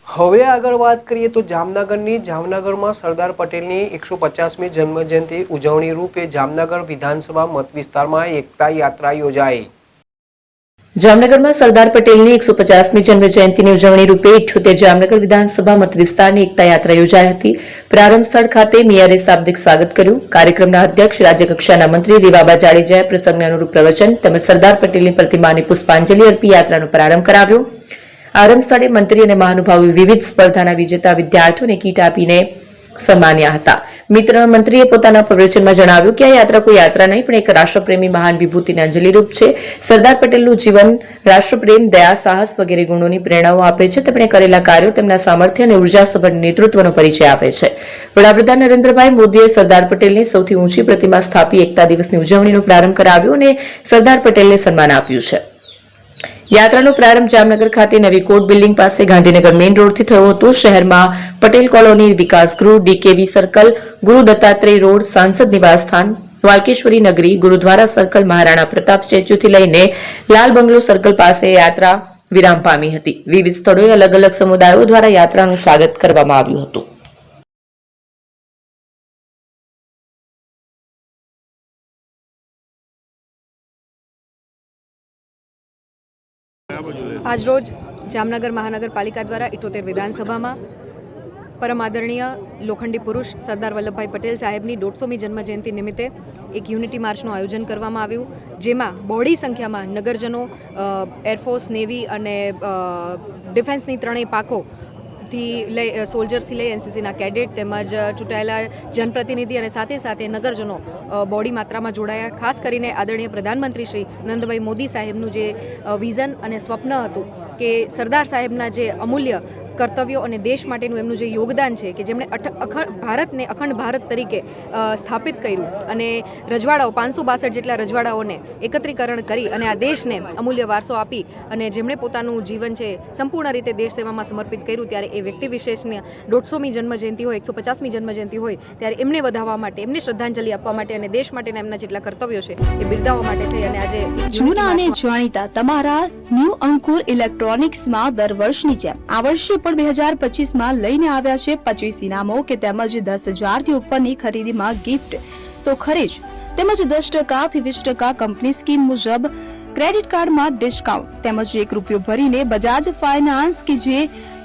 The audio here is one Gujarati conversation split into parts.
હવે આગળ વાત કરીએ તો જામનગરમાં સરદાર પટેલની 150મી જન્મજયંતિ ઉજવણી રૂપે જામનગર વિધાનસભા મત વિસ્તારમાં એકતા યાત્રા યોજાઈ। જામનગરમાં સરદાર પટેલની 150મી જન્મજયંતિની ઉજવણી રૂપે 78 જામનગર વિધાનસભા મત વિસ્તારની એકતા યાત્રા યોજાઈ હતી। પ્રારંભ સ્થળ ખાતે મેયરે શાબ્દિક સ્વાગત કર્યું। કાર્યક્રમના અધ્યક્ષ રાજ્યકક્ષાના મંત્રી રીવાબા જાડેજાએ પ્રસંગને અનુરૂપ પ્રવચન તેમજ સરદાર પટેલની પ્રતિમાને પુષ્પાંજલિ અર્પી યાત્રાનો પ્રારંભ કરાવ્યો। આરંભ સ્થળે મંત્રી અને મહાનુભાવો વિવિધ સ્પર્ધાના વિજેતા વિદ્યાર્થીઓને કીટ આપીને સન્માન્યા હતા। મંત્રીએ પોતાના પ્રવચનમાં જણાવ્યું કે આ યાત્રા કોઈ યાત્રા નહીં પણ એક રાષ્ટ્રપ્રેમી મહાન વિભૂતિને અંજલિરૂપ છે। સરદાર પટેલનું જીવન રાષ્ટ્રપ્રેમ, દયા, સાહસ વગેરે ગુણોની પ્રેરણાઓ આપે છે। તેમણે કરેલા કાર્યો તેમના સામર્થ્ય અને ઉર્જાસભર નેતૃત્વનો પરિચય આપે છે। વડાપ્રધાન નરેન્દ્રભાઈ મોદીએ સરદાર પટેલની સૌથી ઊંચી પ્રતિમા સ્થાપી એકતા દિવસની ઉજવણીનો પ્રારંભ કરાવ્યો અને સરદાર પટેલને સન્માન આપ્યું છે। યાત્રાનો પ્રારંભ જામનગર ખાતે નવી કોર્ટ બિલ્ડિંગ પાસે ગાંધીનગર મેઇન રોડથી થયો હતો। શહેરમાં પટેલ કોલોની, વિકાસ ગૃહ, ડીકેવી સર્કલ, ગુરુ દત્તાત્રેય રોડ, સાંસદ નિવાસસ્થાન, વાલકેશ્વરી નગરી, ગુરુદ્વારા સર્કલ, મહારાણા પ્રતાપ સ્ટેચ્યુથી લઈને લાલ બંગલો સર્કલ પાસે યાત્રા વિરામ પામી હતી। વિવિધ સ્થળોએ અલગ અલગ સમુદાયો દ્વારા યાત્રાનું સ્વાગત કરવામાં આવ્યું હતું। આજરોજ જામનગર મહાનગરપાલિકા દ્વારા 78 વિધાનસભામાં પરમ આદરણીય લોખંડી પુરુષ સરદાર વલ્લભભાઈ પટેલ સાહેબની 150મી જન્મજયંતિ નિમિત્તે એક યુનિટી માર્ચનું આયોજન કરવામાં આવ્યું, જેમાં બહોળી સંખ્યામાં નગરજનો, એરફોર્સ, નેવી અને ડિફેન્સની ત્રણેય પાખો સોલ્જર્સથી લઈ એનસીસીના કેડેટ તેમજ ચૂંટાયેલા જનપ્રતિનિધિ અને સાથે સાથે નગરજનો બોડી માત્રામાં જોડાયા। ખાસ કરીને આદરણીય પ્રધાનમંત્રી શ્રી નરેન્દ્રભાઈ મોદી સાહેબનું જે વિઝન અને સ્વપ્ન હતું કે સરદાર સાહેબના જે અમૂલ્ય કર્તવ્યો અને દેશ માટેનું એમનું જે યોગદાન છે કે જેમણે ભારતને અખંડ ભારત તરીકે સ્થાપિત કર્યું અને રજવાડાઓ 562 જેટલા રજવાડાઓને એકત્રીકરણ કરી અને આ દેશને અમૂલ્ય વારસો આપી અને જેમણે પોતાનું જીવન છે સંપૂર્ણ રીતે દેશ સેવામાં સમર્પિત કર્યું, ત્યારે એ વ્યક્તિ વિશેષને 150મી જન્મજયંતિ હોય, 150મી જન્મજયંતિ હોય ત્યારે એમને વધાવવા માટે, એમને શ્રદ્ધાંજલિ આપવા માટે અને દેશ માટેના એમના જેટલા કર્તવ્યો છે એ બિરદાવવા માટે થઈ અને આજે જૂના અને જાણીતા તમારા ન્યૂ અંકુર ઇલેક્ટ્રોનિક્સમાં દર વર્ષની જેમ આ વર્ષે પણ 2025માં લઈને આવ્યા છે 25 ઇનામો કે તેમજ 10,000થી ઉપરની ખરીદીમાં ગિફ્ટ તો ખરી જ, તેમજ 10% થી 20% કંપની સ્કીમ મુજબ ક્રેડિટ કાર્ડમાં ડિસ્કાઉન્ટ તેમજ ₹1 ભરીને બજાજ ફાઇનાન્સ કે જે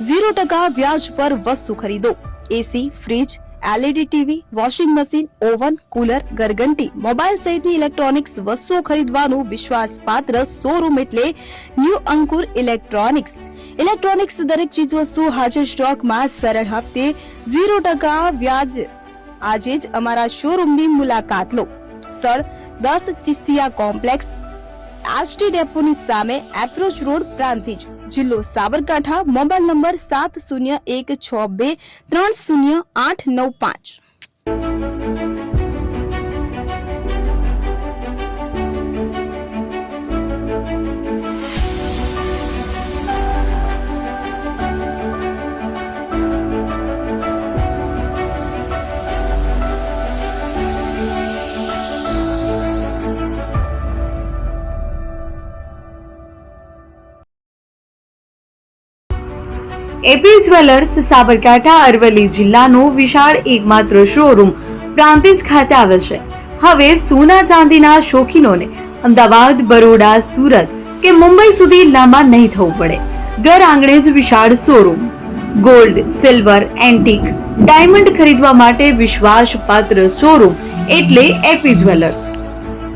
0% વ્યાજ પર વસ્તુ ખરીદો। AC, fridge, LED TV, washing machine, oven, cooler, ગરગંટી, મોબાઈલ સહિતની ઇલેક્ટ્રોનિક્સ વસ્તુઓ ખરીદવાનું વિશ્વાસપાત્ર શોરૂમ એટલે ન્યૂ અંકુર ઇલેક્ટ્રોનિક્સ। ઇલેક્ટ્રોનિક્સ દરેક ચીજ વસ્તુ હાજર સ્ટોકમાં સરળ હપ્તે 0% વ્યાજ। આજે જ અમારા શોરૂમની મુલાકાત લો। સ્થળ 10 ચિસ્તિયા કોમ્પ્લેક્સ, આરટી ડેપોની સામે, એપ્રોચ રોડ, પ્રાંતિજ, જિલ્લો Sabarkantha. Mobile number 7016230895। AP jewellers Sabarkantha Aravalli જિલ્લાનો વિશાળ એકમાત્ર શોરૂમ પ્રાંતિજ ખાતે આવેલ છે। હવે સોના ચાંદીના શોખીનોને અમદાવાદ, બરોડા, સુરત કે મુંબઈ સુધી લાંબા નહીં થવું પડે। ઘર આંગણે જ વિશાળ showroom. Gold, silver, antique, diamond ખરીદવા માટે વિશ્વાસપાત્ર શોરૂમ એટલે એપી જ્વેલર્સ।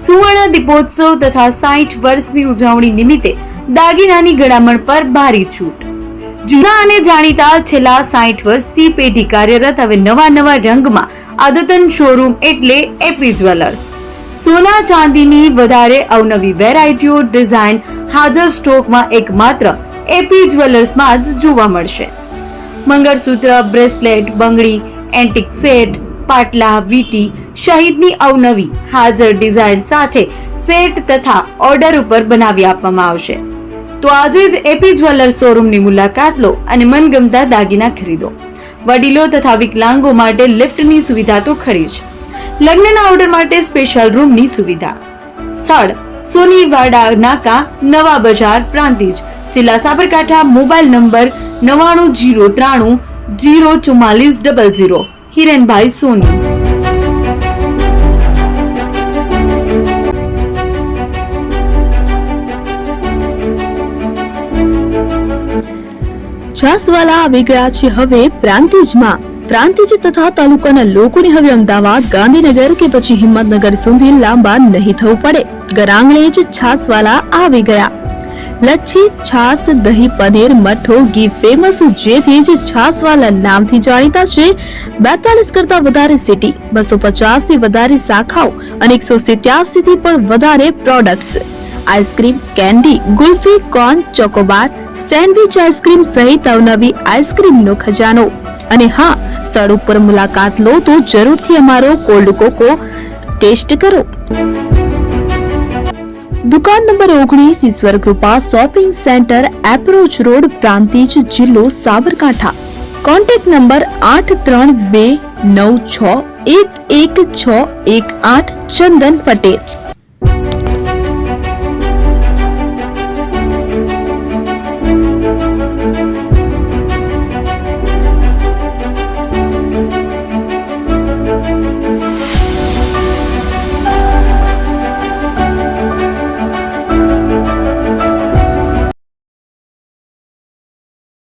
સુવર્ણ દીપોત્સવ તથા 60 વર્ષની ઉજવણી નિમિત્તે દાગીનાની ગળામણ પર ભારી છૂટ। જૂના અને જાણીતા છેલ્લા 60 વર્ષથી પેઢી કાર્યરત હવે નવા રંગમાં અદ્યતન શોરૂમ એટલે એપી જ્વેલર્સ। સોના ચાંદીની વધારે અવનવી વેરાયટીઓ, ડિઝાઇન હાજર સ્ટોકમાં એકમાત્ર એપી જ્વેલર્સમાં જ જોવા મળશે। મંગળસૂત્ર, બ્રેસલેટ, બંગડી, એન્ટિક સેટ, પાટલા, વીટી સહિતની અવનવી હાજર ડિઝાઇન સાથે સેટ તથા ઓર્ડર ઉપર બનાવી આપવામાં આવશે। તો આજે જ એપી જ્વેલર્સ શોરૂમની મુલાકાત લો અને મનગમતા દાગીના ખરીદો। વડીલો તથા વિકલાંગો માટે લિફ્ટની સુવિધા તો ખરી જ, લગ્નના ઓર્ડર માટે સ્પેશિયલ રૂમની સુવિધા। સ્થળ સોનીવાડા નાકા, નવા બજાર, પ્રાંતિજ, જિલ્લા સાબરકાંઠા મોબાઈલ નંબર 9903004400 હિરેનભાઈ સોની. છાસવાલા આવી ગયા છે હવે પ્રાંતિજમાં. પ્રાંતિજ તથા તાલુકાના લોકોને હવે અમદાવાદ, ગાંધીનગર કે પછી હિંમતનગર સુધી લાંબા નહીં થવું પડે. ઘર આંગણે જ છાસવાલા આવી ગયા. લચ્છી, છાસ, દહીં, પનીર, મઠો, ઘી ફેમસ, જેથી જ છાસવાલા નામથી જાણીતા છે. 42 કરતા વધારે સિટી, 250 થી વધારે શાખાઓ અને 187 થી પણ વધારે products. Ice cream, candy, kulfi, corn, Chocobar, sandwich ice cream સહિત અવનવી આઈસ્ક્રીમનો ખજાનો. અને હા, સ્થળ ઉપર મુલાકાત લો તો જરૂરથી અમારો કોલ્ડ કોકો ટેસ્ટ કરો. દુકાન number 19, Ishwar Kripa shopping centre, approach road, Prantij, જિલ્લો સાબરકાંઠા. Contact number 8329611618 Chandan Patel.